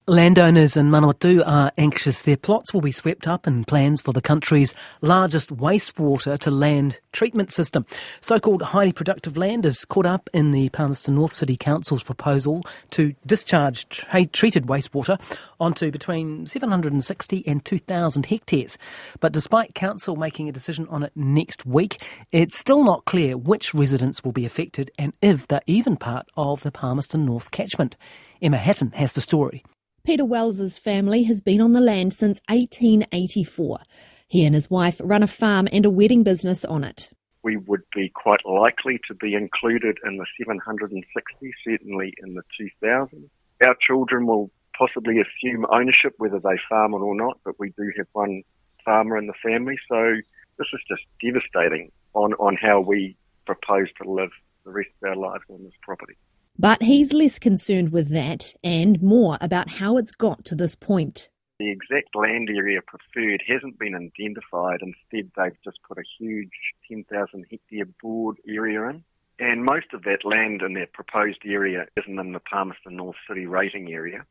Landowners in Manawatu are anxious their plots will be swept up in plans for the country's largest wastewater-to-land treatment system. So-called highly productive land is caught up in the Palmerston North City Council's proposal to discharge treated wastewater onto between 760 and 2,000 hectares. But despite Council making a decision on it next week, it's still not clear which residents will be affected and if they're even part of the Palmerston North catchment. Emma Hatton has the story. Peter Wells's family has been on the land since 1884. He and his wife run a farm and a wedding business on it. We would be quite likely to be included in the 760, certainly in the 2000. Our children will possibly assume ownership, whether they farm it or not, but we do have one farmer in the family, so this is just devastating on how we propose to live the rest of our lives on this property. But he's less concerned with that and more about how it's got to this point. The exact land area preferred hasn't been identified. Instead, they've just put a huge 10,000 hectare broad area in. And most of that land in their proposed area isn't in the Palmerston North City rating area.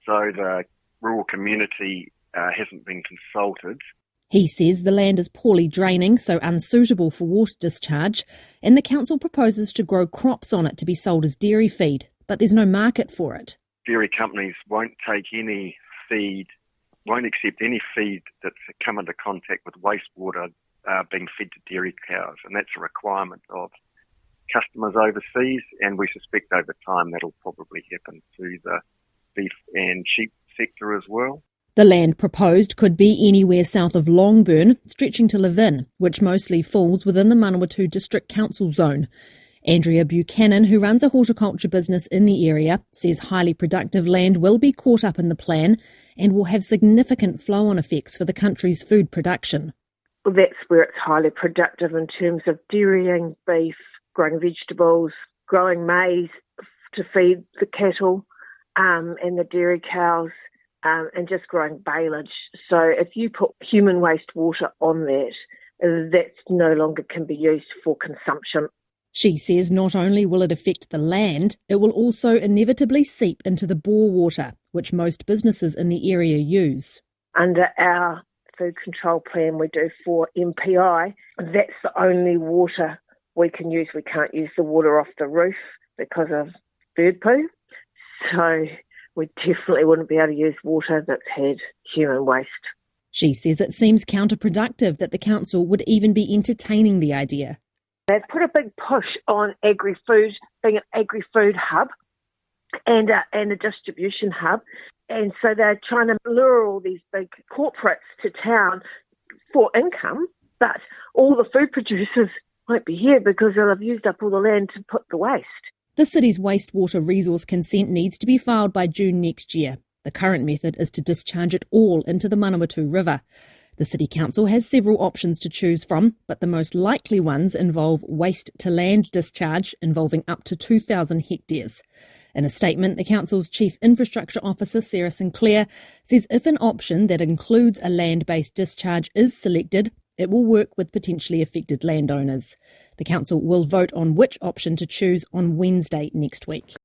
So the rural community hasn't been consulted. He says the land is poorly draining, so unsuitable for water discharge, and the council proposes to grow crops on it to be sold as dairy feed, but there's no market for it. Dairy companies won't take any feed, won't accept any feed that's come into contact with wastewater being fed to dairy cows, and that's a requirement of customers overseas, and we suspect over time that'll probably happen to the beef and sheep sector as well. The land proposed could be anywhere south of Longburn, stretching to Levin, which mostly falls within the Manawatu District Council zone. Andrea Buchanan, who runs a horticulture business in the area, says highly productive land will be caught up in the plan and will have significant flow-on effects for the country's food production. Well, that's where it's highly productive in terms of dairying beef, growing vegetables, growing maize to feed the cattle and the dairy cows. And just growing baleage. So if you put human wastewater on that no longer can be used for consumption. She says not only will it affect the land, it will also inevitably seep into the bore water, which most businesses in the area use. Under our food control plan we do for MPI, that's the only water we can use. We can't use the water off the roof because of bird poo. So we definitely wouldn't be able to use water that's had human waste. She says it seems counterproductive that the council would even be entertaining the idea. They've put a big push on agri-food, being an agri-food hub and a distribution hub. And so they're trying to lure all these big corporates to town for income, but all the food producers won't be here because they'll have used up all the land to put the waste. The city's wastewater resource consent needs to be filed by June next year. The current method is to discharge it all into the Manawatu River. The City Council has several options to choose from, but the most likely ones involve waste-to-land discharge involving up to 2,000 hectares. In a statement, the Council's Chief Infrastructure Officer, Sarah Sinclair, says if an option that includes a land-based discharge is selected, it will work with potentially affected landowners. The Council will vote on which option to choose on Wednesday next week.